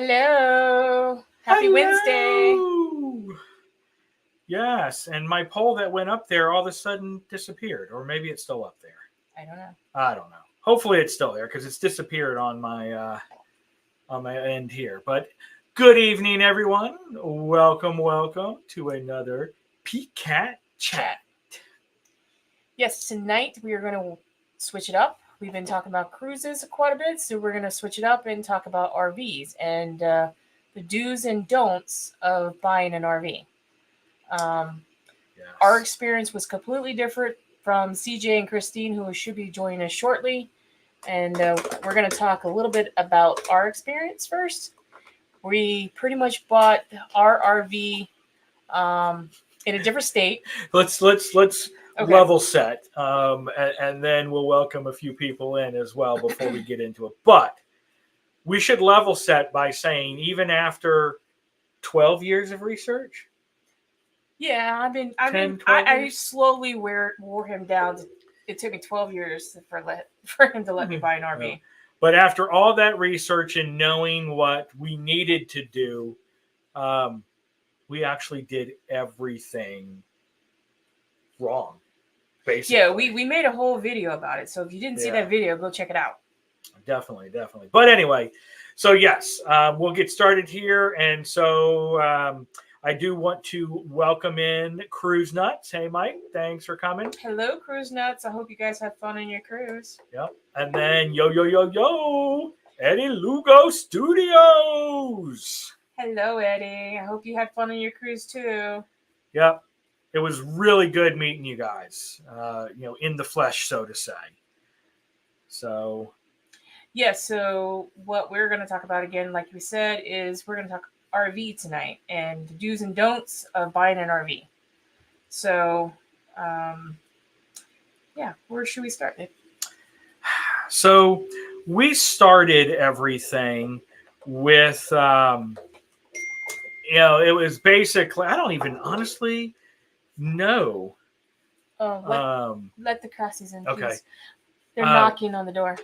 Hello. Happy Wednesday. Yes, and my poll that went up there all of a sudden disappeared, or maybe it's still up there. I don't know. I don't know. Hopefully it's still there because it's disappeared on my end here. But good evening, everyone. Welcome to another PCAT Chat. Yes, tonight we are going to switch it up. We've been talking about cruises quite a bit, so we're going to switch it up and talk about RVs and the do's and don'ts of buying an RV. Our experience was completely different from CJ and Christine, who should be joining us shortly. And we're going to talk a little bit about our experience first. We pretty much bought our RV in a different state. Let's level set, and then we'll welcome a few people in as well before we get into it. But we should level set by saying, even after 12 years of research. Yeah, I slowly wore him down. It took me 12 years for him to let me buy an RV. Yeah. But after all that research and knowing what we needed to do, we actually did everything wrong, basically. Yeah, we made a whole video about it. So if you didn't see that video, go check it out. Definitely. But anyway, so yes, we'll get started here. And so I do want to welcome in Cruise Nuts. Hey, Mike, thanks for coming. Hello, Cruise Nuts. I hope you guys had fun on your cruise. Yep. And then yo, Eddie Lugo Studios. Hello, Eddie. I hope you had fun on your cruise too. Yep. It was really good meeting you guys, in the flesh, so to say. So. Yes. So what we're going to talk about again, like we said, is we're going to talk RV tonight and the do's and don'ts of buying an RV. So, where should we start? So we started everything with, it was basically, I don't even honestly know. Let the Crassies in, please. Okay. They're knocking on the door.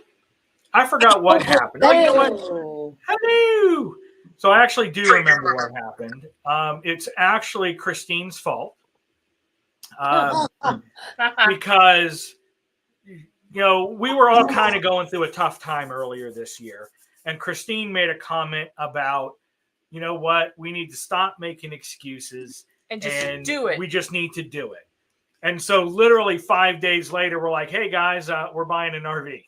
I forgot what happened. Oh, you know what? Hello. So I actually do remember what happened. It's actually Christine's fault. Because, we were all kind of going through a tough time earlier this year. And Christine made a comment about, you know what, we need to stop making excuses. And just do it. We just need to do it. And so literally 5 days later, we're like, hey, guys, we're buying an RV.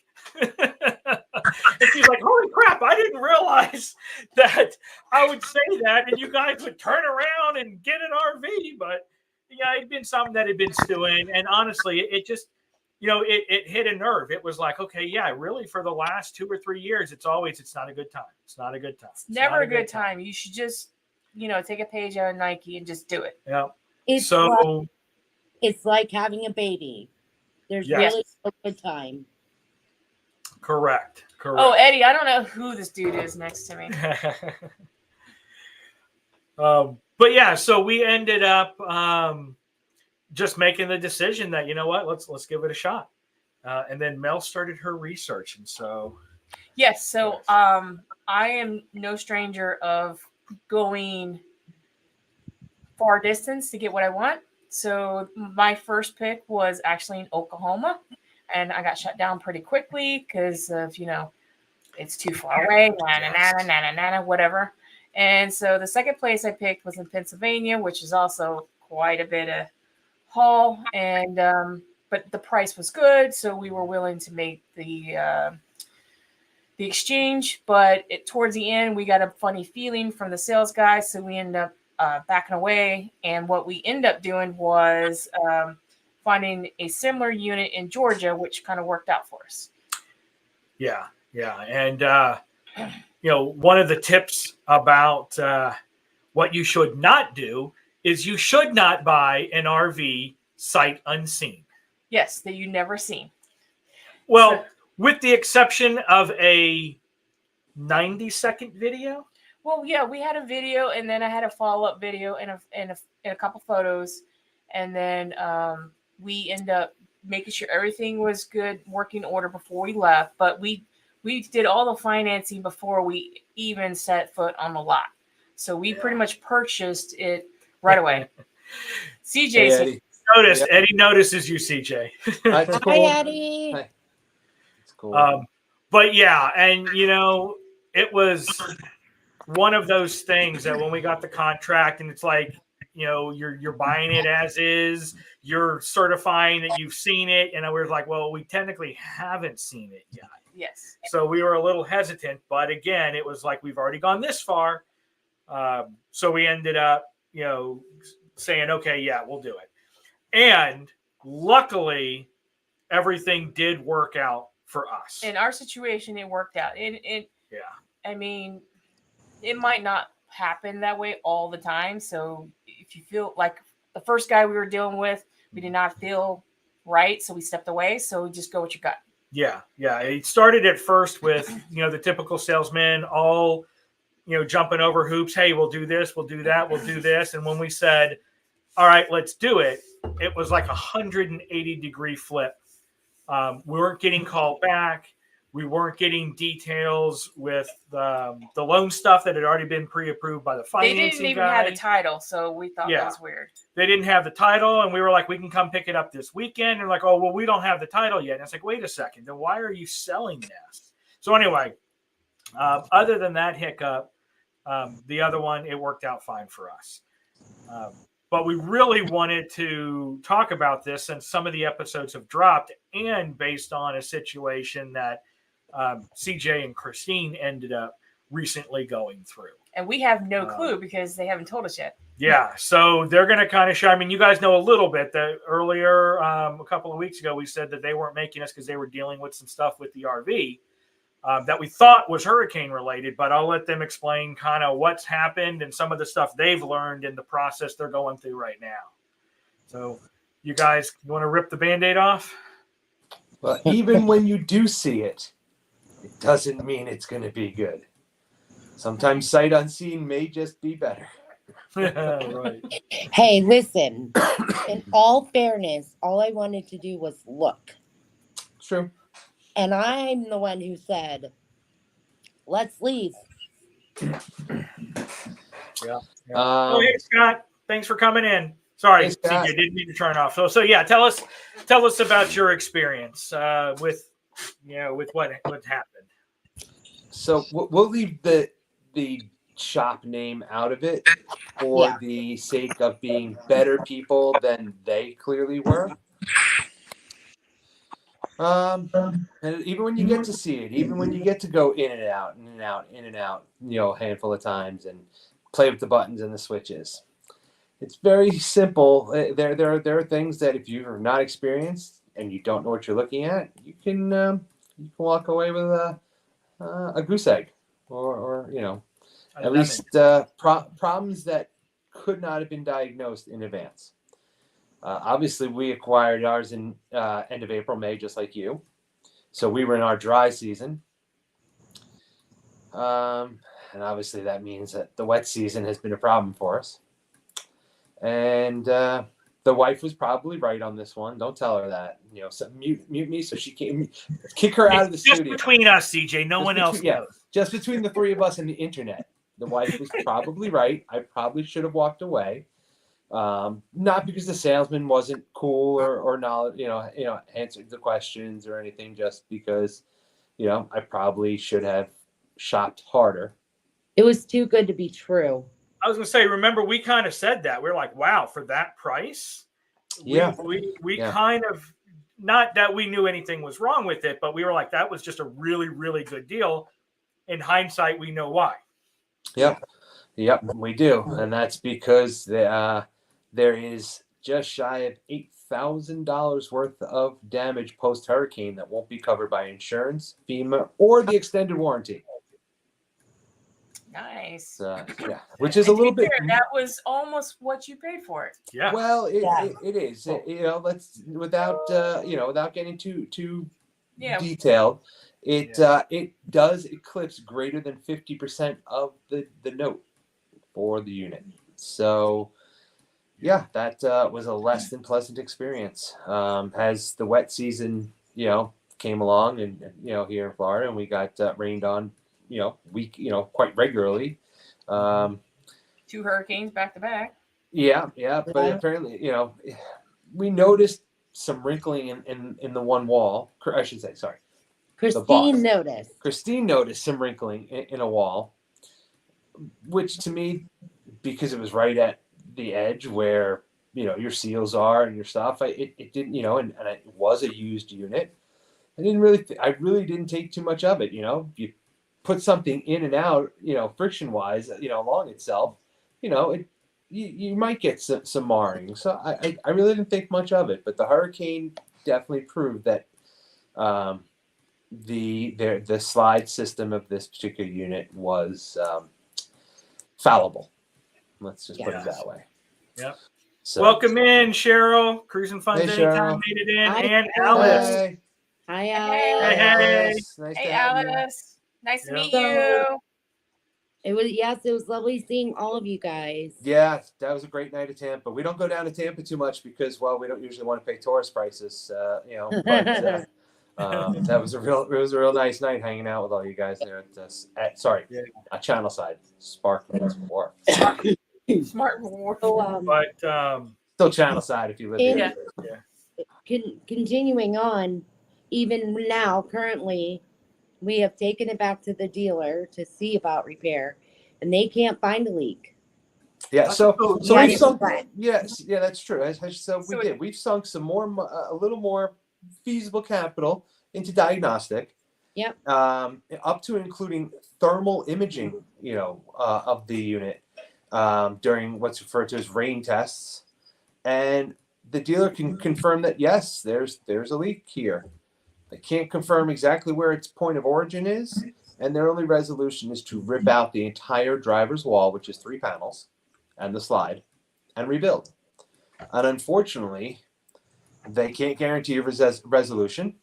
And she's like, holy crap, I didn't realize that I would say that and you guys would turn around and get an RV. But yeah, it'd been something that had been stewing. And honestly, it just, it hit a nerve. It was like, okay, yeah, really for the last 2 or 3 years, it's not a good time. It's not a good time. It's never a good time. You should just, take a page out of Nike and just do it. Yeah. It's like having a baby. There's really no good time. Correct. Oh, Eddie, I don't know who this dude is next to me. But yeah, so we ended up just making the decision that, you know what, let's give it a shot. And then Mel started her research, and so. Yes, so I am no stranger of going far distance to get what I want. So my first pick was actually in Oklahoma. And I got shut down pretty quickly because of, it's too far away, whatever. And so the second place I picked was in Pennsylvania, which is also quite a bit of haul. And but the price was good, so we were willing to make the exchange. But towards the end, we got a funny feeling from the sales guy, so we ended up backing away. And what we ended up doing was finding a similar unit in Georgia, which kind of worked out for us. Yeah. And, one of the tips about what you should not do is you should not buy an RV sight unseen. Yes, that you never seen. Well, with the exception of a 90-second video. Well, yeah, we had a video, and then I had a follow-up video and a couple photos, and then we end up making sure everything was good, working order before we left. But we we did all the financing before we even set foot on the lot. So we pretty much purchased it right away. CJ, Hey, Eddie. Eddie notices you, CJ. That's cool. Hi, Eddie. Hi. It's cool. But yeah, and it was one of those things that when we got the contract, and it's like, you're buying it as is, you're certifying that you've seen it, and we were like, well, we technically haven't seen it yet. Yes. So we were a little hesitant, but again, it was like we've already gone this far, so we ended up, saying, okay, yeah, we'll do it. And luckily, everything did work out for us. In our situation, it worked out. I mean, it might not happen that way all the time. So if you feel like the first guy we were dealing with, we did not feel right, so we stepped away. So just go with your gut. Yeah. It started at first with, the typical salesman all, jumping over hoops. Hey, we'll do this, we'll do that, we'll do this. And when we said, all right, let's do it, it was like 180-degree flip. We weren't getting called back. We weren't getting details with the loan stuff that had already been pre-approved by the financing guy. They didn't even have the title, so we thought that was weird. They didn't have the title, and we were like, we can come pick it up this weekend. And like, oh, well, we don't have the title yet. And it's like, wait a second, then why are you selling this? So anyway, other than that hiccup, the other one, it worked out fine for us. But we really wanted to talk about this since some of the episodes have dropped, and based on a situation that CJ and Christine ended up recently going through. And we have no clue because they haven't told us yet. Yeah, so they're going to kind of share. I mean, you guys know a little bit that earlier, a couple of weeks ago, we said that they weren't making us because they were dealing with some stuff with the RV that we thought was hurricane related, but I'll let them explain kind of what's happened and some of the stuff they've learned in the process they're going through right now. So you guys, you want to rip the Band-Aid off? Well, even when you do see it, it doesn't mean it's going to be good. Sometimes sight unseen may just be better. Right. Hey, listen, in all fairness, all I wanted to do was look. True. And I'm the one who said, let's leave. Yeah. Oh, hey, Scott. Thanks for coming in. Sorry, CJ, didn't mean to turn off. So yeah, tell us about your experience with what happened. So we'll leave the shop name out of it for the sake of being better people than they clearly were. And even when you get to see it, even when you get to go in and out, a handful of times and play with the buttons and the switches, it's very simple. There are things that if you're not experienced and you don't know what you're looking at, you can walk away with a goose egg, or at least problems that could not have been diagnosed in advance. Obviously, we acquired ours in end of April, May, just like you. So we were in our dry season. And obviously that means that the wet season has been a problem for us. And the wife was probably right on this one. Don't tell her that. So mute me so she can't kick her out of the studio. Just between us, CJ. No one else knows. Yeah, just between the three of us and the internet. The wife was probably right. I probably should have walked away. Not because the salesman wasn't cool or not, answered the questions or anything, just because, I probably should have shopped harder. It was too good to be true. I was going to say, remember, we kind of said that. We're like, wow, for that price? We kind of, not that we knew anything was wrong with it, but we were like, that was just a really, really good deal. In hindsight, we know why. Yep, we do. And that's because there is just shy of $8,000 worth of damage post-hurricane that won't be covered by insurance, FEMA, or the extended warranty. Nice. Which is a little bit. That was almost what you paid for it. Yeah. Well, it is. Let's without getting too detailed. It does eclipse greater than 50% of the note for the unit. So, yeah, that was a less than pleasant experience. As the wet season, came along, and here in Florida, and we got rained on, quite regularly. 2 hurricanes back to back. Yeah, but apparently, we noticed some wrinkling in the one wall. I should say, sorry. Christine noticed. Christine noticed some wrinkling in a wall, which to me, because it was right at the edge where your seals are and your stuff, it didn't, and it was a used unit. I really didn't take too much of it. You put something in and out, friction wise, along itself, you might get some marring. So I really didn't think much of it. But the hurricane definitely proved that the slide system of this particular unit was fallible. Let's just put it that way. Yep. So, welcome in, Cheryl. Cruising Funds Hey, Anytime Cheryl. made it in, Hi, and Cheryl. Alice. Hey. Hi, Hey, Alice. Hey. Alice. Nice Hey, to have you. Alice. Nice to Yeah. meet So- you. It was lovely seeing all of you guys. Yeah, that was a great night at Tampa. We don't go down to Tampa too much because, well, we don't usually want to pay tourist prices, But that was a real nice night hanging out with all you guys there at Channel Side, Sparkman's Wharf. Smart war. So, But Still Channel Side if you live In- here. continuing on, even now, currently, we have taken it back to the dealer to see about repair, and they can't find a leak. Yeah, so Yeah, we've sunk. but- Yes, yeah, that's true. So we So did. We've sunk some more, a little more feasible capital into diagnostic. Yep. Up to including thermal imaging, of the unit during what's referred to as rain tests, and the dealer can confirm that yes, there's a leak here. They can't confirm exactly where its point of origin is, and their only resolution is to rip out the entire driver's wall, which is 3 panels, and the slide, and rebuild. And unfortunately, they can't guarantee a resolution,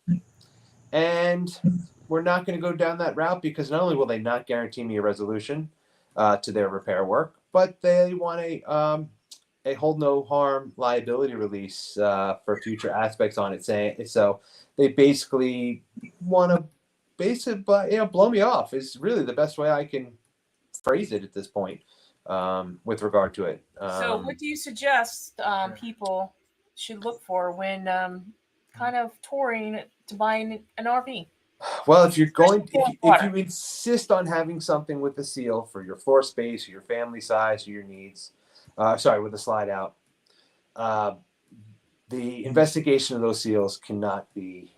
and we're not going to go down that route because not only will they not guarantee me a resolution to their repair work, but they want a hold no harm liability release for future aspects on it. So they basically want to blow me off is really the best way I can phrase it at this point with regard to it. So, what do you suggest people should look for when kind of touring to buying an RV? Well, if you're going, Especially if you insist on having something with a seal for your floor space, or your family size, or your needs, with a slide out, the investigation of those seals cannot be,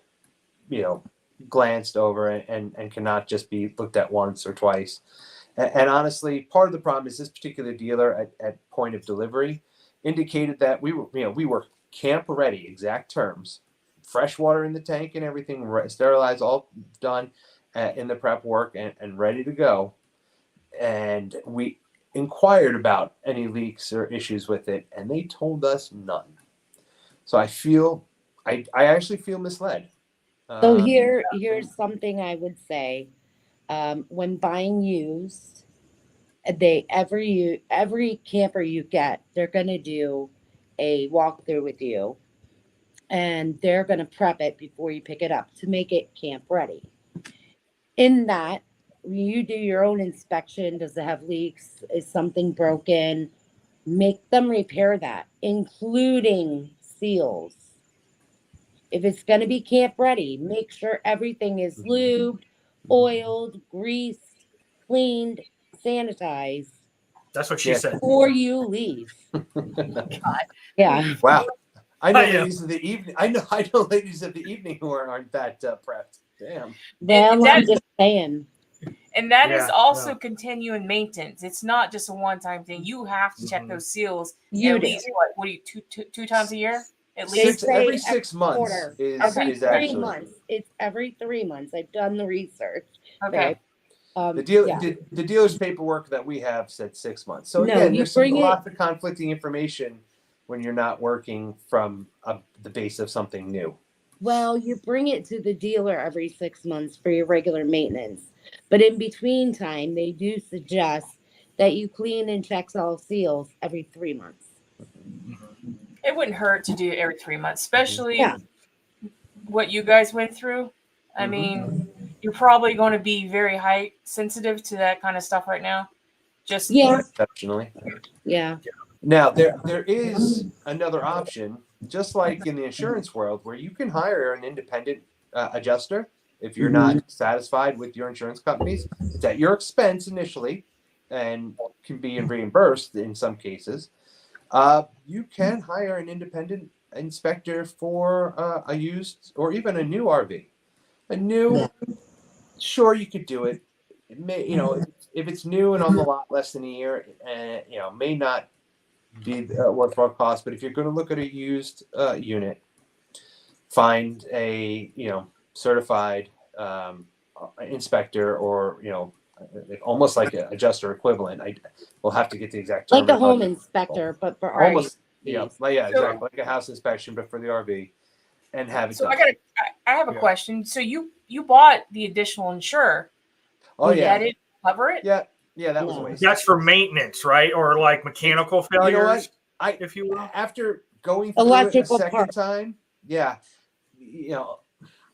glanced over and cannot just be looked at once or twice. And honestly, part of the problem is this particular dealer at point of delivery indicated that we were camp ready, exact terms, fresh water in the tank and everything, sterilized, all done in the prep work and ready to go. And we inquired about any leaks or issues with it, and they told us none. So I actually feel misled. So here's something I would say. When buying used, every camper you get, they're gonna do a walkthrough with you, and they're gonna prep it before you pick it up to make it camp ready. In that, you do your own inspection. Does it have leaks? Is something broken? Make them repair that, including seals. If it's going to be camp ready, make sure everything is lubed, oiled, greased, cleaned, sanitized that's what she said. before you leave. Yeah. Wow. I know I am. ladies of the evening. I know ladies of the evening who aren't that prepped. Damn. Well, I'm just saying. And that is Yeah, also yeah. continuing maintenance. It's not just a one-time thing. You have to check those seals You at do. least what do you two times a year? At They least. say Every 6 months quarter. is Every is 3 actually months. It's every 3 months. I've done the research. Okay. babe. the deal. Yeah. The dealer's paperwork that we have said 6 months. So No, again, you there's some bring it- lots of conflicting information when you're not working from the base of something new. Well, you bring it to the dealer every 6 months for your regular maintenance. But in between time, they do suggest that you clean and check all seals every 3 months. It wouldn't hurt to do every 3 months, especially Yeah. what you guys went through. I Mhm. mean, you're probably going to be very height sensitive to that kind of stuff right now. Just Yeah. Exceptionally. Yeah. Now there is another option, just like in the insurance world, where you can hire an independent adjuster if you're not satisfied with your insurance companies. It's at your expense initially, and can be reimbursed in some cases. You can hire an independent inspector for a used or even a new RV. A new, sure, you could do it. It may, if it's new and on the lot less than a year, may not be a worthwhile cost. But if you're going to look at a used unit, find a certified inspector, or almost like an adjuster equivalent. I will have to get the exact Like a home terminology. inspector, but for Right. Almost, yeah, RVs. yeah, So- exactly, like a house inspection, but for the RV, and have it so done. I have a Yeah. question. So you bought the additional insurer. Oh Did yeah, that cover it? yeah, that was a No. waste. That's for maintenance, right? Or like mechanical You know failures, what? if you will. After going through it a Electrical second part. time, yeah,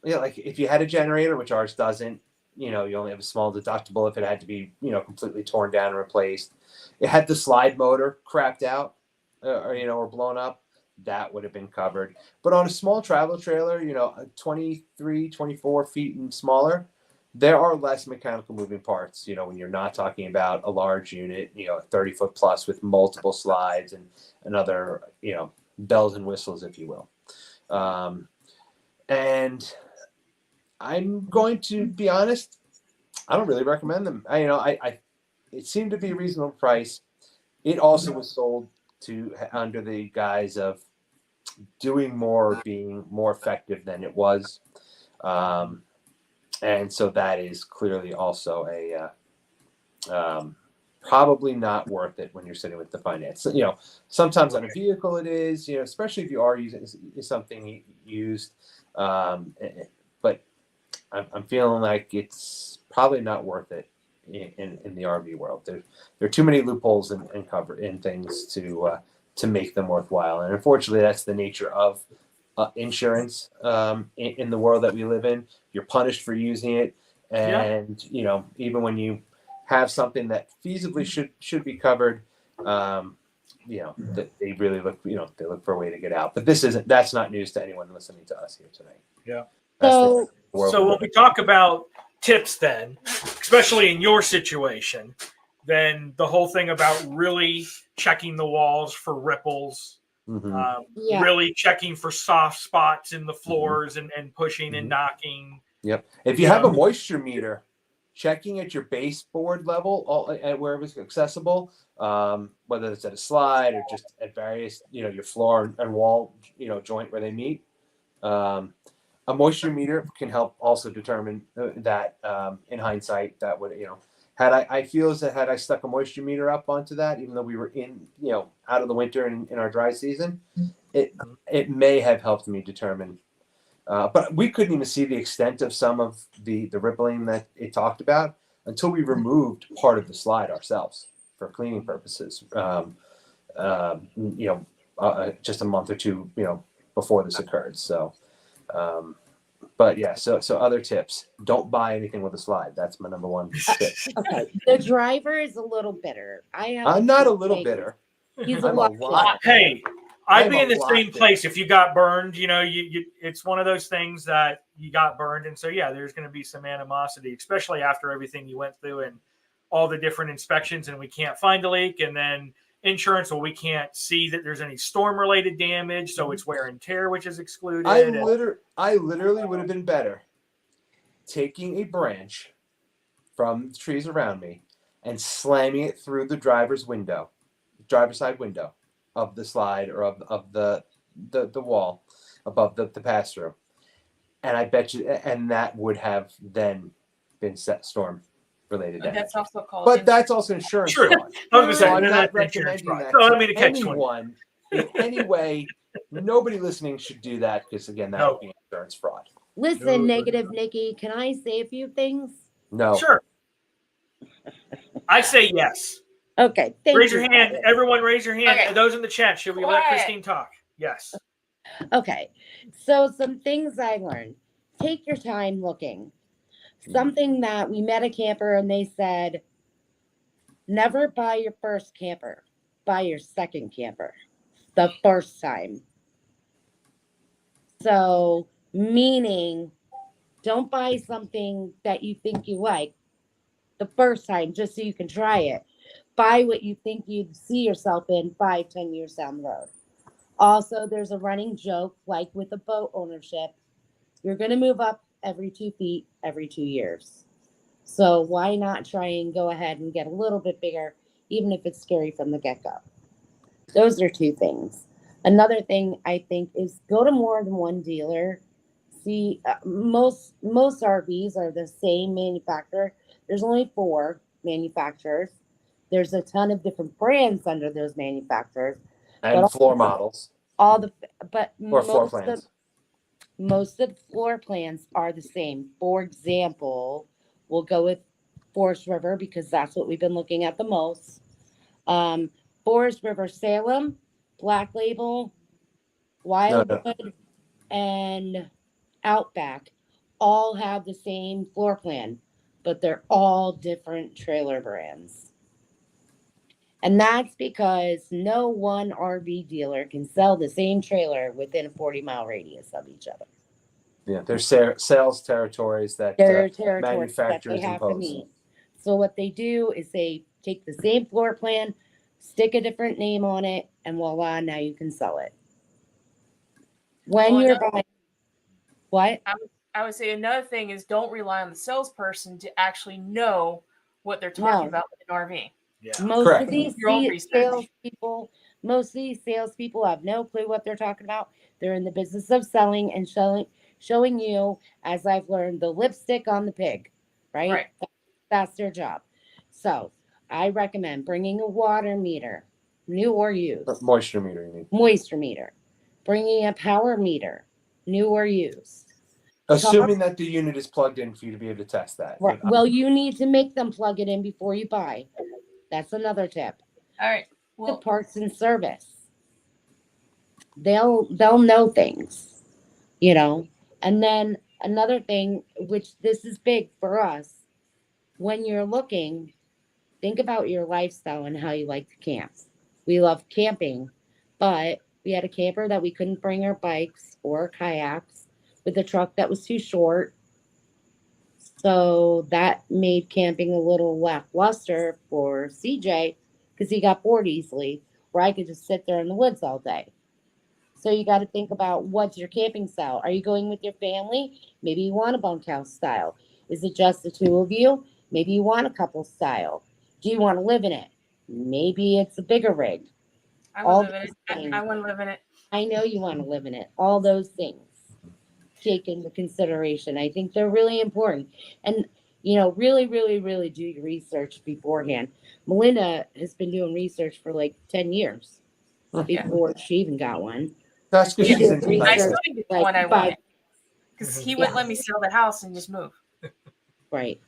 like if you had a generator, which ours doesn't, you only have a small deductible if it had to be, completely torn down and replaced. It had the slide motor crapped out, or blown up. That would have been covered. But on a small travel trailer, 23, 24 feet and smaller, there are less mechanical moving parts, when you're not talking about a large unit, 30-foot plus with multiple slides and other, bells and whistles, if you will. And I'm going to be honest, I don't really recommend them. It seemed to be a reasonable price. It also was sold under the guise of doing more, being more effective than it was. And so that is clearly also probably not worth it when you're sitting with the finance. Sometimes on a vehicle it is, especially if you are using something used. But I'm feeling like it's probably not worth it in the RV world. There are too many loopholes and cover in things to make them worthwhile. And unfortunately, that's the nature of insurance in the world that we live in. You're punished for using it, and even when you have something that feasibly should be covered, that they really look, they look for a way to get out. But that's not news to anyone listening to us here tonight. Yeah. So So when we talk about tips, then, especially in your situation, then the whole thing about really checking the walls for ripples, Yeah. really checking for soft spots in the floors and pushing and knocking. Yep. If you have a moisture meter, checking at your baseboard level, at wherever it's accessible, whether it's at a slide or just at various, your floor and wall, joint where they meet. A moisture meter can help also determine that in hindsight, that would, I feel as that had I stuck a moisture meter up onto that, even though we were in, out of the winter and in our dry season, it may have helped me determine. But we couldn't even see the extent of some of the rippling that it talked about until we removed part of the slide ourselves for cleaning purposes. Just a month or two, before this occurred. So, but yeah, so other tips: don't buy anything with a slide. That's my number one tip. Okay. The driver is a little bitter. I'm not a little bitter. He's a I'm a lot. lot. Hey, I'd be I'm in the a same lot place if you got burned. You it's one of those things that you got burned, and so yeah, there's going to be some animosity, especially after everything you went through and all the different inspections, and we can't find a leak, and then insurance, well, we can't see that there's any storm-related damage, so it's wear and tear, which is excluded. I literally would have been better taking a branch from the trees around me and slamming it through the driver's side window of the slide or of the wall above the pass-through. And I bet you, and that would have then been storm related damage. That's also called. But that's also insurance True. fraud. I was going to say, So I'm then not that's insurance recommending fraud. that So I mean, to to catch 20. anyone in any way. Nobody listening should do that because again, that would be insurance fraud. Listen, Negative Nikki, can I say a few things? No. Sure. I say yes. Okay. Raise your hand. Everyone raise your hand. Okay. Those in the chat, should we let Quiet. Christine talk? Yes. Okay. So some things I learned. take your time looking. Something that we met a camper and they said, never buy your first camper, buy your second camper the first time. So, meaning, don't buy something that you think you like the first time just so you can try it. Buy what you think you'd see yourself in 5, 10 years down the road. Also, there's a running joke like with a boat ownership, you're going to move up every 2 feet every 2 years. So why not try and go ahead and get a little bit bigger, even if it's scary from the get-go? Those are two things. Another thing I think is go to more than one dealer. See, most RVs are the same manufacturer. There's only 4 manufacturers. There's a ton of different brands under those manufacturers. And floor models All the but or floor plans. Most of the floor plans are the same. For example, we'll go with Forest River because that's what we've been looking at the most. Forest River Salem, Black Label, Wildwood, and Outback all have the same floor plan, but they're all different trailer brands. And that's because no one RV dealer can sell the same trailer within a 40-mile radius of each other. Yeah, there's sales territories that Their territories that manufacturers they have to impose. meet. So what they do is they take the same floor plan, stick a different name on it, and voila, now you can sell it. When Well, you're buying, what? I would say another thing is don't rely on the salesperson to actually know what they're talking No. about with an RV. Yeah. Most Correct. of these Your own research. salespeople have no clue what they're talking about. They're in the business of selling and showing you, as I've learned, the lipstick on the pig, right? Right. That's their job. So I recommend bringing a water meter, new or used. Moisture meter, you mean? Moisture meter. Bringing a power meter, new or used. Assuming that the unit is plugged in for you to be able to test that. Right. Well, you need to make them plug it in before you buy. That's another tip. All right. The Well, parts and service. They'll know things, you know. And then another thing, which this is big for us, when you're looking, think about your lifestyle and how you like to camp. We love camping, but we had a camper that we couldn't bring our bikes or kayaks with a truck that was too short. So that made camping a little lackluster for CJ because he got bored easily, where I could just sit there in the woods all day. So you got to think about what's your camping style. Are you going with your family? Maybe you want a bunkhouse style. Is it just the 2 of you? Maybe you want a couple style. Do you want to live in it? Maybe it's a bigger rig. I All want to live in those it. things. I want to live in it. I know you want to live in it. All those things take into consideration. I think they're really important. And, you know, really, really, really do your research beforehand. Melinda has been doing research for like 10 years before she even got one. That's because Yeah. she's into Research. I still nice. didn't get the Like one I 5 wanted because he wouldn't Yeah. let me sell the house and just move. Right.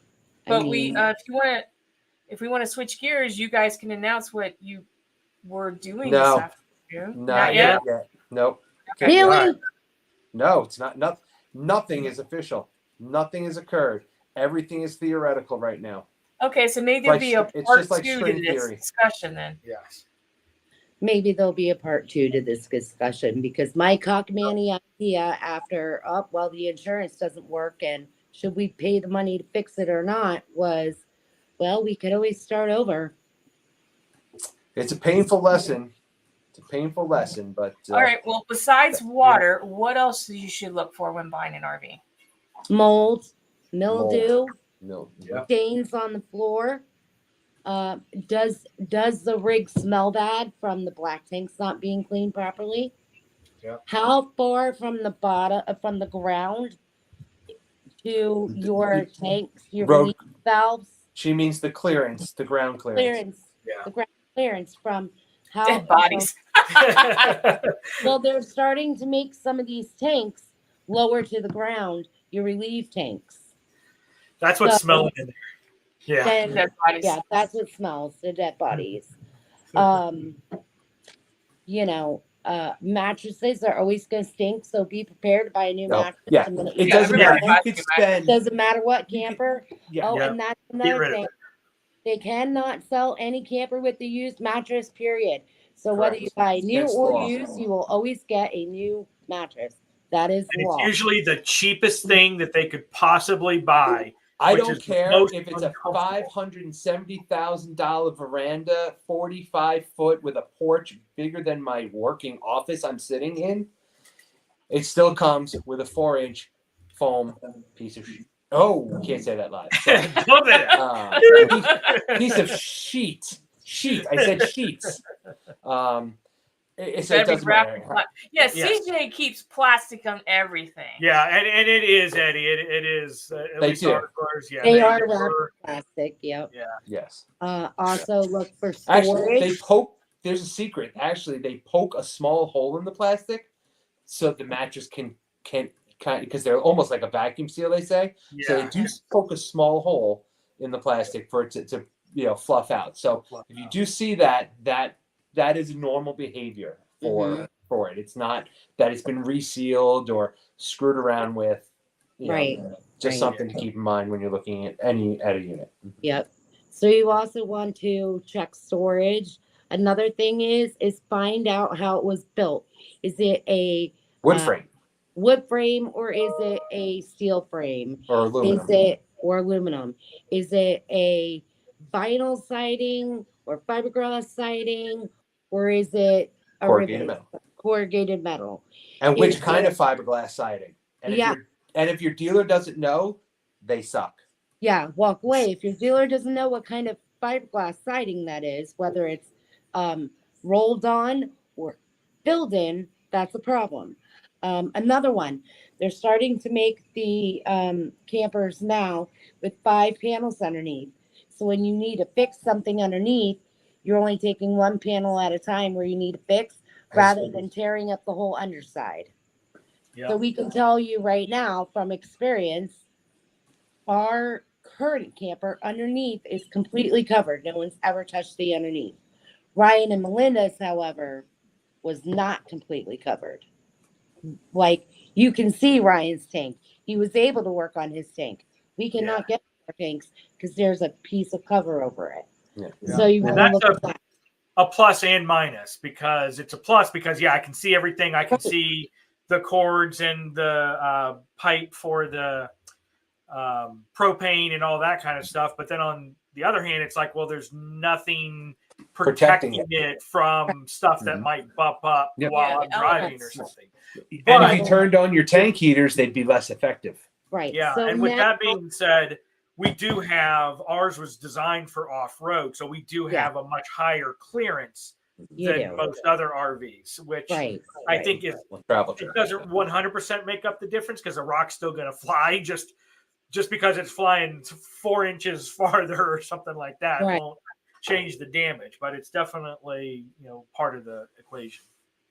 But if we want to switch gears, you guys can announce what you were doing this No. afternoon. Not yet. Nope. Okay. Really? All right. No, it's not. Nothing is official. Nothing has occurred. Everything is theoretical right now. Okay, so maybe there'll be a It's part just like 2 to string this theory. discussion then. Yes. Maybe there'll be a part 2 to this discussion because my cockamamie idea after, the insurance doesn't work and should we pay the money to fix it or not was, well, we could always start over. It's a painful lesson. But All right. Well, besides water, what else you should look for when buying an RV? Mold, mildew, No. Yeah. stains on the floor. Does the rig smell bad from the black tanks not being cleaned properly? Yeah. How far from the bottom, from the ground to your tanks, your Road- release valves? She means the clearance, the ground clearance. Yeah. The ground clearance from how Dead bodies. Well, they're starting to make some of these tanks lower to the ground, your relief tanks. That's what's So- smelling in there. Yeah. Then, Dead bodies. yeah, that's what smells, the dead bodies. You know, mattresses are always going to stink, so be prepared to buy a new No, mattress. yeah, the minute it you doesn't get everybody matter. there. buys You a could new mattress. spend. Doesn't matter what You could- camper. Yeah, Oh, Yeah. and that's Get another rid of thing. it. They cannot sell any camper with a used mattress, period. So whether you Correct. buy new Against the or law. used, you will always get a new mattress. That is And it's law. usually the cheapest thing that they could possibly buy. I which don't is care most if it's a uncomfortable. $570,000 veranda, 45 foot with a porch bigger than my working office I'm sitting in. It still comes with a 4-inch foam piece of. Oh, can't say that live. Sorry. Don't say that. Piece of sheet. I said sheets. So it Better be doesn't wrapped matter. in yeah, Yes. CJ keeps plastic on everything. Yeah, and it is, Eddie. It is at They least do. ours. Yeah, They are were- wrapped in plastic. Yep. Yeah. Yes. Also look for Actually, storage. they poke. There's a secret. Actually, they poke a small hole in the plastic so the mattress can because they're almost like a vacuum seal. They say so. They Yeah. do poke a small hole in the plastic for it to fluff out. So if you do see that is normal behavior for it. It's not that it's been resealed or screwed around with. Right. Just Right. something to keep in mind when you're looking at a unit. Yep. So you also want to check storage. Another thing is find out how it was built. Is it a Wood frame wood frame or is it a steel frame? or aluminum. Is it a vinyl siding or fiberglass siding or is it a Corrugated rivet? metal. Corrugated metal. And which Is kind it- of fiberglass siding? And Yeah. if your dealer doesn't know, they suck. Yeah, walk away. If your dealer doesn't know what kind of fiberglass siding that is, whether it's rolled on or filled in, that's a problem. Another one, they're starting to make the campers now with 5 panels underneath. So when you need to fix something underneath, you're only taking one panel at a time where you need to fix rather than tearing up the whole underside. Yeah. So we can tell you right now from experience, our current camper underneath is completely covered. No one's ever touched the underneath. Ryan and Melinda's, however, was not completely covered. Like you can see Ryan's tank. He was able to work on his tank. We cannot get our tanks because there's a piece of cover over it. Yeah. So you And want to that's look at that. a plus and minus because it's a plus because I can see everything. I can see the cords and the pipe for the propane and all that kind of stuff. But then on the other hand, it's like, well, there's nothing protecting it from stuff that might bump up Yep. while Yeah, I'm driving or elements. something. And if you turned on your tank heaters, they'd be less effective. Right. Yeah, So and with now, that being said, we do have ours was designed for off road, so we do Yeah. have a much higher clearance you than do. most other RVs, which Right. I right. think is Travel it trailer. doesn't 100% make up the difference because the rock's still going to fly just because it's flying 4 inches farther or something like that Right. won't change the damage, but it's definitely part of the equation.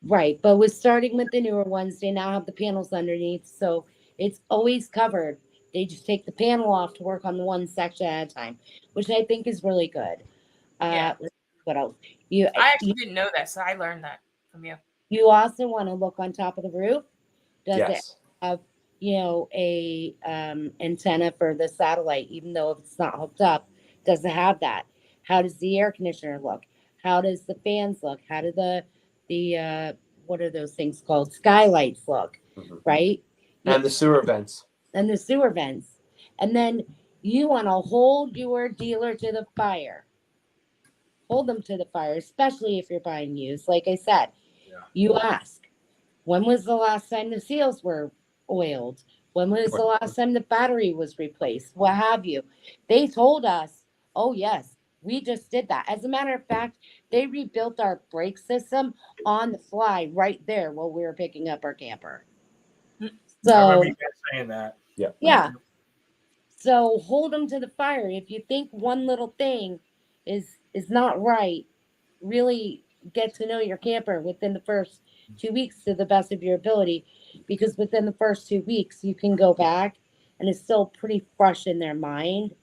Right, but with starting with the newer ones, they now have the panels underneath, so it's always covered. They just take the panel off to work on the one section at a time, which I think is really good. Yeah. What else? I actually didn't know that, so I learned that from you. You also want to look on top of the roof. Does it Yes. have a antenna for the satellite, even though if it's not hooked up? Does it have that? How does the air conditioner look? How does the fans look? How do the what are those things called? Skylights look, right? And the sewer vents. And the sewer vents. And then you want to hold your dealer to the fire. Hold them to the fire, especially if you're buying used. Like I said, you ask, when was the last time the seals were oiled? When was the last time the battery was replaced? What have you? They told us, oh, yes, we just did that. As a matter of fact, they rebuilt our brake system on the fly right there while we were picking up our camper. I So, remember you guys saying that. yeah. So hold them to the fire. If you think one little thing is not right, really get to know your camper within the first 2 weeks to the best of your ability, because within the first 2 weeks you can go back and it's still pretty fresh in their mind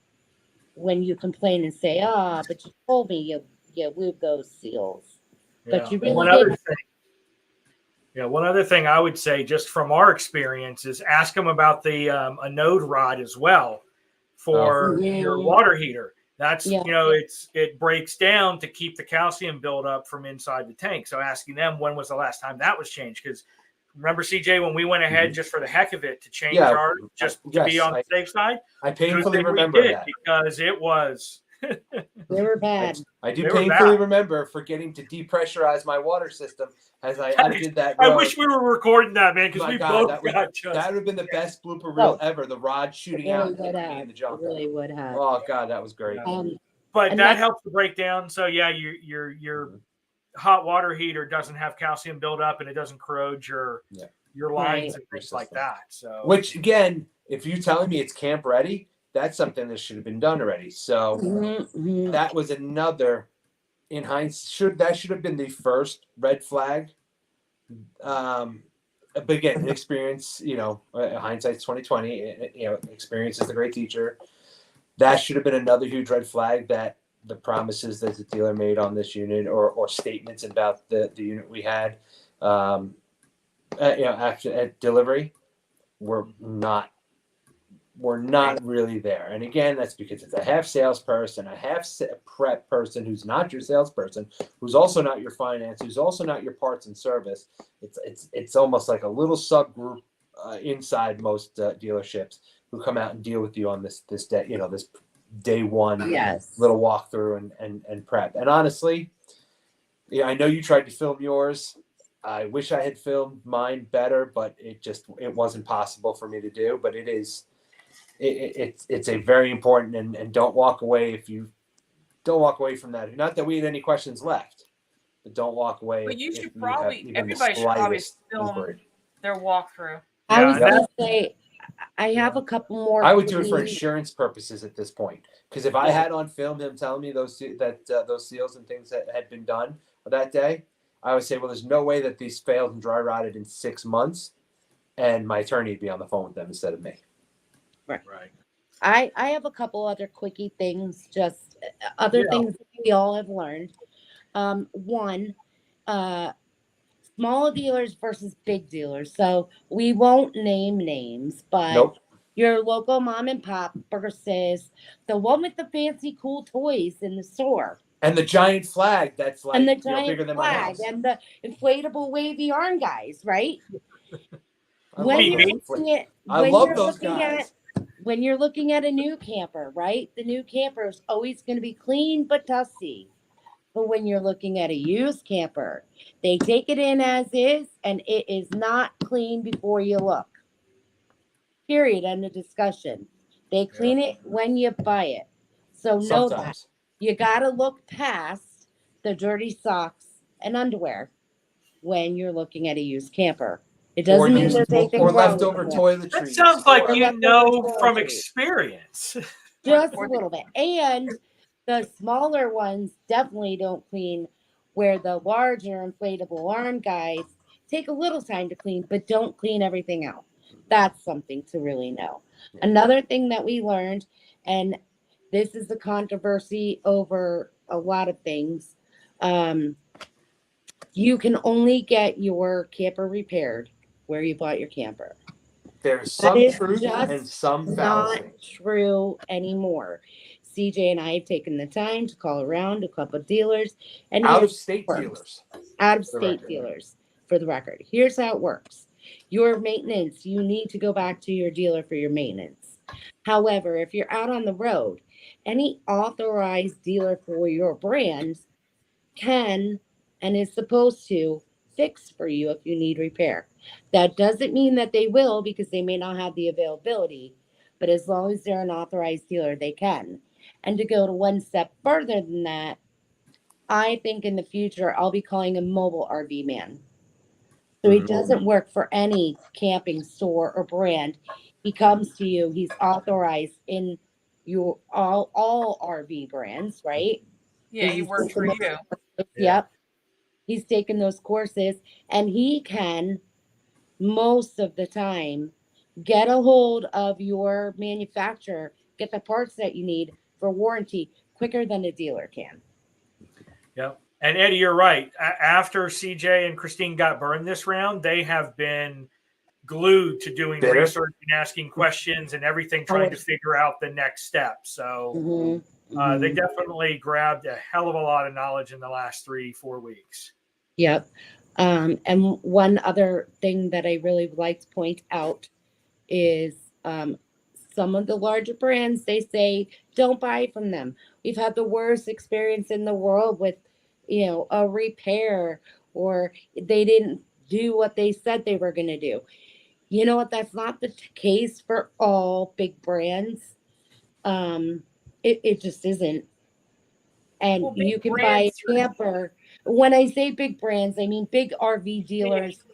when you complain and say, but you told me you lube those seals. But you One really other didn't. thing Yeah, one other thing I would say, just from our experience, is ask them about the a node rod as well for your Mhm. water heater. That's Yeah. it breaks down to keep the calcium buildup from inside the tank. So asking them when was the last time that was changed, because remember, CJ, when we went ahead just for the heck of it to change Yeah, ours, just to be yes, on the safe side, I good painfully thing we remember did, that. because it was They were bad. I do They were painfully bad. remember forgetting to depressurize my water system as I undid that I road. wish we were recording that, man, because My we God, both got just. that would have been the best blooper reel Oh. ever. The rod shooting It out really and would hitting me in have. the It jump. really would have. Oh God, that was great. But And that that's- helps to break down. So yeah, your hot water heater doesn't have calcium buildup, and it doesn't corrode your lines Right. and things like that. So, which again, if you're telling me it's camp ready, that's something that should have been done already. So Mhm. that was another, in hindsight, that should have been the first red flag. But again, experience, hindsight's 2020. Experience is the great teacher. That should have been another huge red flag, that the promises that the dealer made on this unit, or statements about the unit we had, after at delivery, were not really there. And again, that's because it's a half salesperson, a half prep person who's not your salesperson, who's also not your finance, who's also not your parts and service. It's almost like a little subgroup inside most dealerships, who come out and deal with you on this day, this day one Yes. little walkthrough and prep. And honestly, I know you tried to film yours. I wish I had filmed mine better, but it wasn't possible for me to do. But it's a very important, and don't walk away from that. Not that we had any questions left, but don't walk away. But you should if probably, have even everybody the should probably slightest film inquiry. their walkthrough. I was Yeah, going to say, I have a couple more. I would do it for clean- insurance purposes at this point, because if I had on film him telling me those seals and things that had been done that day, I would say, well, there's no way that these failed and dry rotted in 6 months, and my attorney would be on the phone with them instead of me. right. I have a couple other quickie things, just other things that we all have learned. One, small dealers versus big dealers. So we won't name names, but Nope. your local mom and pop versus the one with the fancy cool toys in the store. And the giant flag that's like And the bigger giant than my flag house. and the inflatable wavy arm guys, right? I When love you're those. looking at, I when love you're those looking guys. at, when you're looking at a new camper, right? The new camper is always going to be clean but dusty. But when you're looking at a used camper, they take it in as is, and it is not clean before you look. Period. End of discussion. They clean it when you buy it. So know that Sometimes. you got to look past the dirty socks and underwear when you're looking at a used camper. It doesn't mean there's anything wrong leftover with it. toiletries. That sounds like Or you leftover know from toiletries. experience. Just a little bit. And the smaller ones definitely don't clean, where the larger inflatable arm guys take a little time to clean, but don't clean everything out. That's something to really know. Yeah. Another thing that we learned, and this is the controversy over a lot of things, you can only get your camper repaired where you bought your camper. There's That some is truth just and some not fallacy. true anymore. CJ and I have taken the time to call around a couple of dealers and Out here's of state how it dealers. works. Out of For the state record. dealers, for the record. Here's how it works. Your maintenance, you need to go back to your dealer for your maintenance. However, if you're out on the road, any authorized dealer for your brand can and is supposed to fix for you if you need repair. That doesn't mean that they will, because they may not have the availability, but as long as they're an authorized dealer, they can. And to go to one step further than that, I think in the future I'll be calling him mobile RV man. So he doesn't work for any camping store or brand. He comes to you, he's authorized in your all RV brands, right? Yeah, he works for you. Yep. He's taken those courses, and he can most of the time get a hold of your manufacturer, get the parts that you need for warranty quicker than a dealer can. Yep. And Eddie, you're right. After CJ and Christine got burned this round, they have been glued to doing Bitter. research and asking questions and everything, trying to figure out the next step. So they definitely grabbed a hell of a lot of knowledge in the last 3-4 weeks. Yep. And one other thing that I really would like to point out is some of the larger brands, they say, don't buy from them. We've had the worst experience in the world with, a repair, or they didn't do what they said they were going to do. You know what? That's not the case for all big brands. It just isn't. And Well, you big can buy a brands- camper. When I say big brands, I mean big RV dealers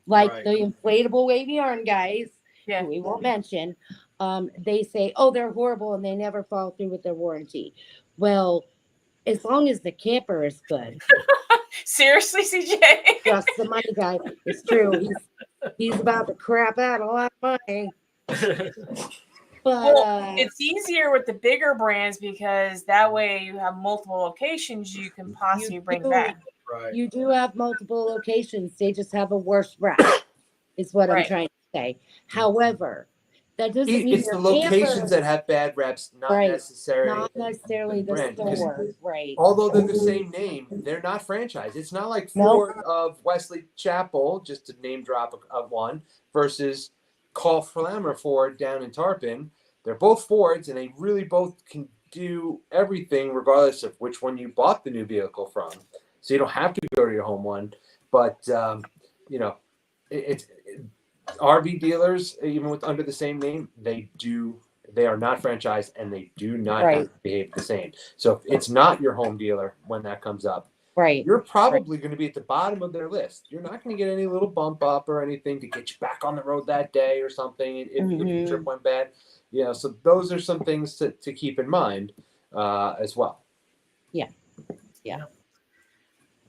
like Right. the inflatable wavy yarn guys, Yeah. who we won't mention. They say, oh, they're horrible and they never follow through with their warranty. Well, as long as the camper is good. Seriously, CJ? Just the money guy. It's true. He's about to crap out a lot of money. But Well, it's easier with the bigger brands because that way you have multiple locations you can possibly bring back. Right. you do have multiple locations. They just have a worse rep, is what I'm Right. trying to say. However, that doesn't mean It's the locations that have bad reps, not Right. necessarily not necessarily the brand, 'cause store, right? although they're the same name, they're not franchise. It's not like Nope. Ford of Wesley Chapel, just to name drop of one, versus Call Flammer Ford down in Tarpon. They're both Fords, and they really both can do everything regardless of which one you bought the new vehicle from. So you don't have to go to your home one. But, it's RV dealers, even with under the same name, they are not franchised and they do not Right. have to behave the same. So if it's not your home dealer when that comes up, Right. you're probably going to be at the bottom of their list. You're not going to get any little bump up or anything to get you back on the road that day or something if your trip went bad. So those are some things to keep in mind as well.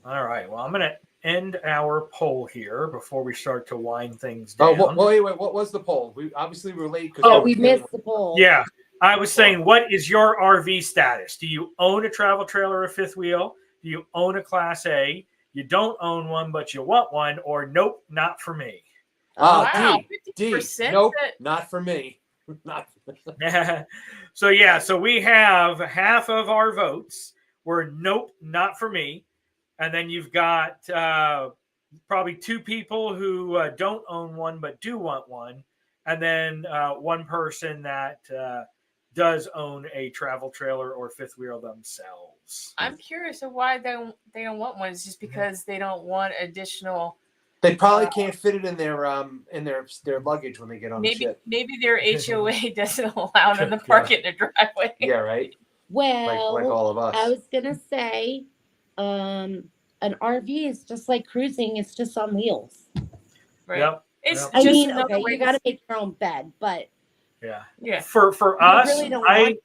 All right. Well, I'm going to end our poll here before we start to wind things down. Wait. What was the poll? We obviously were late. We missed the poll. Yeah. I was saying, what is your RV status? Do you own a travel trailer or fifth wheel? Do you own a Class A? You don't own one, but you want one, or nope, not for me. Wow, D. 50% Nope, that- not for me. Not. So we have half of our votes were nope, not for me. And then you've got probably two people who don't own one but do want one. And then one person that does own a travel trailer or fifth wheel themselves. I'm curious of why they don't want one. It's just because they don't want additional. They probably can't fit it in their luggage when they get on the ship. Maybe their HOA doesn't allow them to park it in the driveway. Yeah, right. Well, like all of us. I was gonna say, an RV is just like cruising. It's just on wheels. Right. Yep. It's Yep. I just mean, another okay, way you to- got to make your own bed, but Yeah. For You us, really don't I want-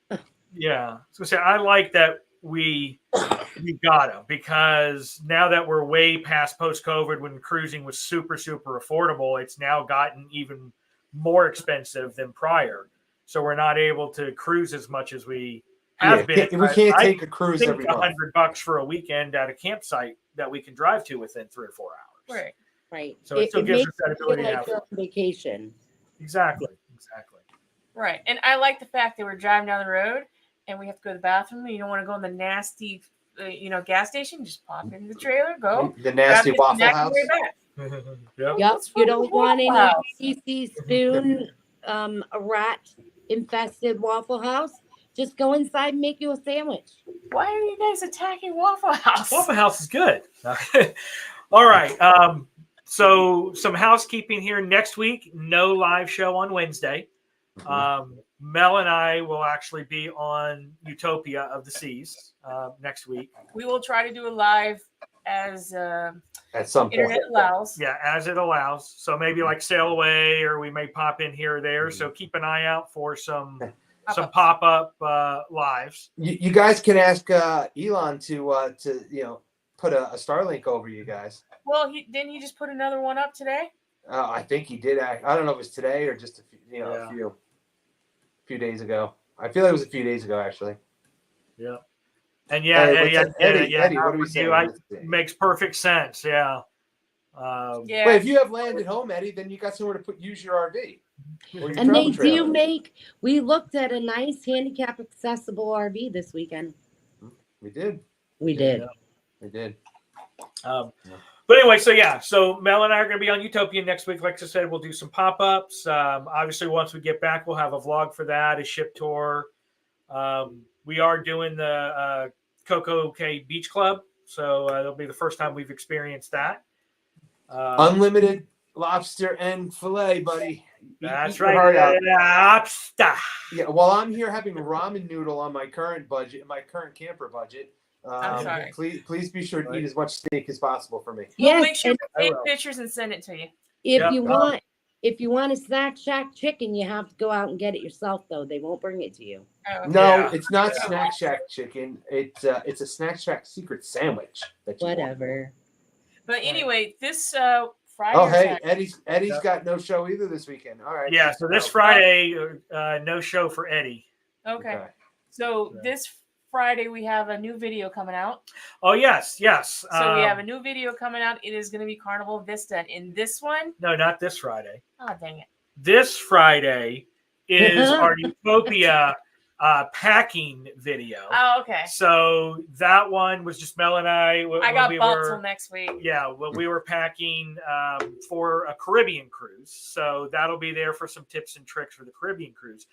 was gonna say I like that we got them because now that we're way past post-COVID when cruising was super affordable, it's now gotten even more expensive than prior. So we're not able to cruise as much as we have been. We can't I take a cruise think every month. $100 for a weekend at a campsite that we can drive to within 3 or 4 hours. Right. right. So it still gives makes us that you feel ability to like have you're on vacation. Exactly. Right. And I like the fact that we're driving down the road and we have to go to the bathroom. And you don't want to go in the nasty, gas station. Just pop in the trailer, go. The nasty grab Waffle snack and House. way back. Yep. Yep. What's You wrong don't with want any Waffle House? CC spoon, a rat infested Waffle House. Just go inside and make you a sandwich. Why are you guys attacking Waffle House? Waffle House is good. All right. So some housekeeping here. Next week, no live show on Wednesday. Mel and I will actually be on Utopia of the Seas next week. We will try to do a live as At some point. internet allows. Yeah, as it allows. So maybe like sail away, or we may pop in here or there. So keep an eye out for some pop-up lives. You guys can ask Elon to put a Starlink over you guys. Well, didn't he just put another one up today? I think he did. I don't know if it was today or just a few days ago. I feel like it was a few days ago actually. Yeah. And yeah, Hey, yeah, Eddie, yeah, Eddie, what are we with you, saying? Let's see. makes perfect sense. Yeah. Yeah. Wait, if you have land at home, Eddie, then you got somewhere to use your RV or your And travel they trailer. do make. We looked at a nice handicap accessible RV this weekend. We did. We did. Yeah. We did. But anyway, so yeah, so Mel and I are going to be on Utopia next week. Like I said, we'll do some pop-ups. Obviously, once we get back, we'll have a vlog for that, a ship tour. We are doing the Coco Cay Beach Club, so it'll be the first time we've experienced that. Unlimited lobster and fillet, buddy. That's Eat your right. heart out. Lobster. Yeah, while I'm here having ramen noodle on my current budget, my current camper budget, I'm sorry. please be sure to eat as much steak as possible for me. We'll Yes, make sure and to take pictures and send it to you. if Yep. you want a Snack Shack chicken, you have to go out and get it yourself. Though they won't bring it to you. Oh, okay. No, Yeah. it's not Snack Shack chicken. It's a Snack Shack secret sandwich. That you want. Whatever. But anyway, this Friday. Oh, or hey, Saturday- Eddie's got no show either this weekend. All right. Yeah, so this Friday, no show for Eddie. Okay. So this Friday we have a new video coming out. Oh, yes. So we have a new video coming out. It is going to be Carnival Vista. And in this one, No, not this Friday. oh dang it. This Friday is our Utopia packing video. Oh, okay. So that one was just Mel and I. I got bumped till next week. Yeah, well, we were packing for a Caribbean cruise. So that'll be there for some tips and tricks for the Caribbean cruise.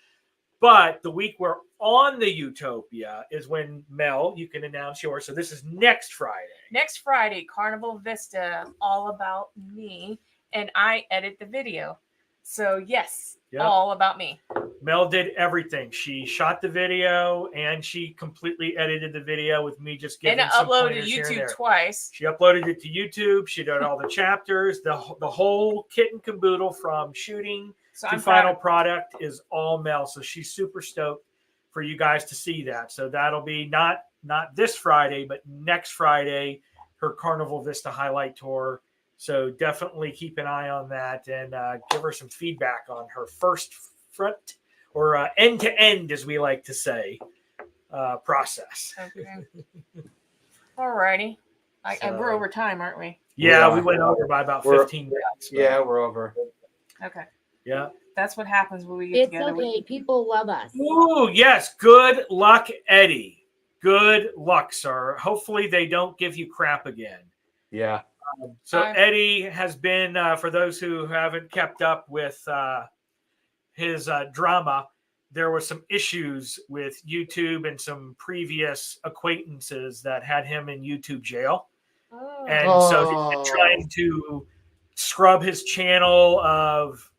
But the week we're on the Utopia is when, Mel, you can announce yours. So this is next Friday. Next Friday, Carnival Vista, all about me. And I edit the video. So yes, all about me. Mel did everything. She shot the video and she completely edited the video with me just giving And some uploaded pointers to here and YouTube there. twice. She uploaded it to YouTube. She did all the chapters. The whole kit and caboodle from shooting So to I'm final proud. product is all Mel. So she's super stoked for you guys to see that. So that'll be not this Friday, but next Friday, her Carnival Vista highlight tour. So definitely keep an eye on that and give her some feedback on her first front or end to end, as we like to say, process. Okay. Alrighty. We're over time, aren't we? Yeah, we went over by about 15 minutes. Yeah, we're over. Okay. Yeah. That's what happens when we get It's together. okay. People love us. Ooh, yes. Good luck, Eddie. Good luck, sir. Hopefully they don't give you crap again. Yeah. So Eddie has been, for those who haven't kept up with his drama, there were some issues with YouTube and some previous acquaintances that had him in YouTube jail. Oh. And so he's been trying to scrub his channel of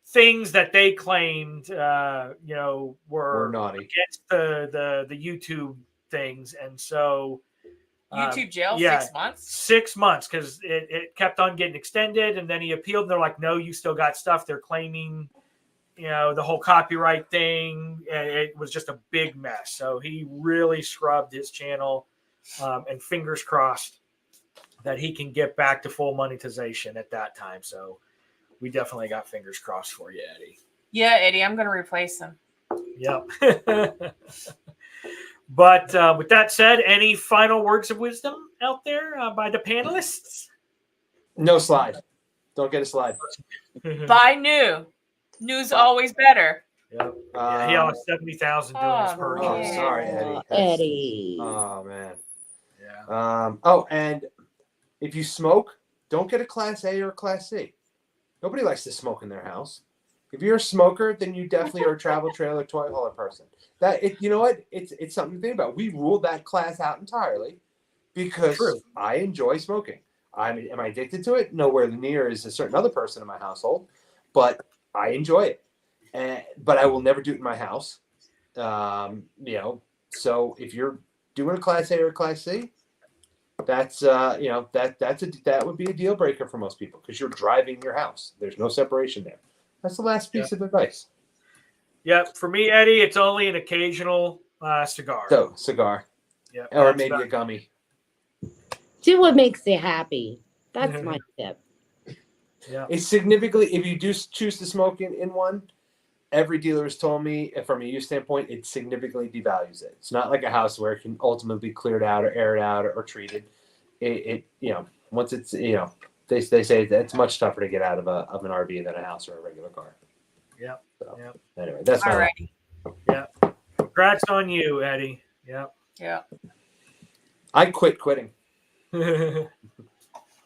things that they claimed, were naughty against the YouTube things. And so YouTube jail, yeah, 6 months? 6 months, because it kept on getting extended, and then he appealed, and they're like, no, you still got stuff. They're claiming, the whole copyright thing, and it was just a big mess. So he really scrubbed his channel, and fingers crossed that he can get back to full monetization at that time. So we definitely got fingers crossed for you, Eddie. Yeah, Eddie, I'm going to replace him. Yep. But with that said, any final words of wisdom out there by the panelists? No slide. Don't get a slide. Buy new. New's always better. Yep. Yeah, he owes 70,000 doing his purchase. Oh, sorry, Eddie. Eddie. Oh man. Yeah. And if you smoke, don't get a Class A or a Class C. Nobody likes to smoke in their house. If you're a smoker, then you definitely are a travel trailer toy hauler person. You know what? It's something to think about. We ruled that class out entirely because I enjoy smoking. Am I addicted to it? Nowhere near as a certain other person in my household, but I enjoy it. But I will never do it in my house. So if you're doing a Class A or a Class C, that's that would be a deal breaker for most people because you're driving your house. There's no separation there. That's the last piece of advice. Yeah, for me, Eddie, it's only an occasional cigar. So cigar, or maybe a gummy. Do what makes you happy. That's my tip. Yeah, it's significantly if you do choose to smoke in one, every dealer has told me, from a use standpoint, it significantly devalues it. It's not like a house where it can ultimately be cleared out or aired out or treated. It once it's they say it's much tougher to get out of an RV than a house or a regular car. Yep. So Yep. anyway, that's All my right. Yeah. Congrats on you, Eddie. Yep. Yeah. I quit quitting.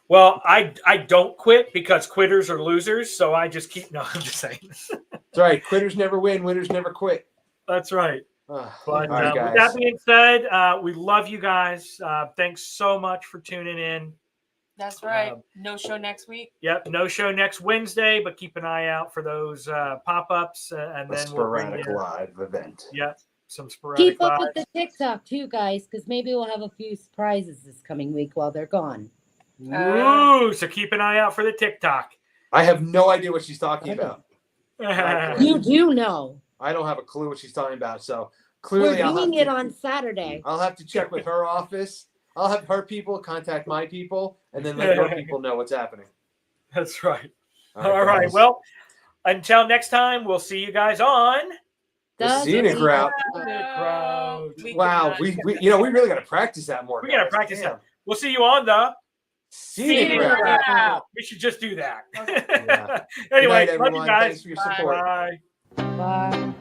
Well, I don't quit because quitters are losers, so I just keep. No, I'm just saying. It's all right. Quitters never win. Winners never quit. That's right. All But right, with guys. that being said, we love you guys. Thanks so much for tuning in. That's right. No show next week. Yep, no show next Wednesday, but keep an eye out for those pop-ups, and A then we'll bring sporadic you. live event. Yep, some sporadic Keep up live. with the TikTok too, guys, because maybe we'll have a few surprises this coming week while they're gone. Ooh, so keep an eye out for the TikTok. I have no idea what she's talking about. You do know. I don't have a clue what she's talking about. So We're clearly, doing it on Saturday. I'll have to check with her office. I'll have her people contact my people, and then let her people know what's happening. That's right. All right. guys. Well, until next time, we'll see you guys on The scenic route. Wow, we really got to practice that more. We got to guys. practice Damn. that. We'll see you on the Scenic route. We should just do that. Yeah. Anyway, Good night, love you everyone. guys. Thanks for your support. Bye. Bye.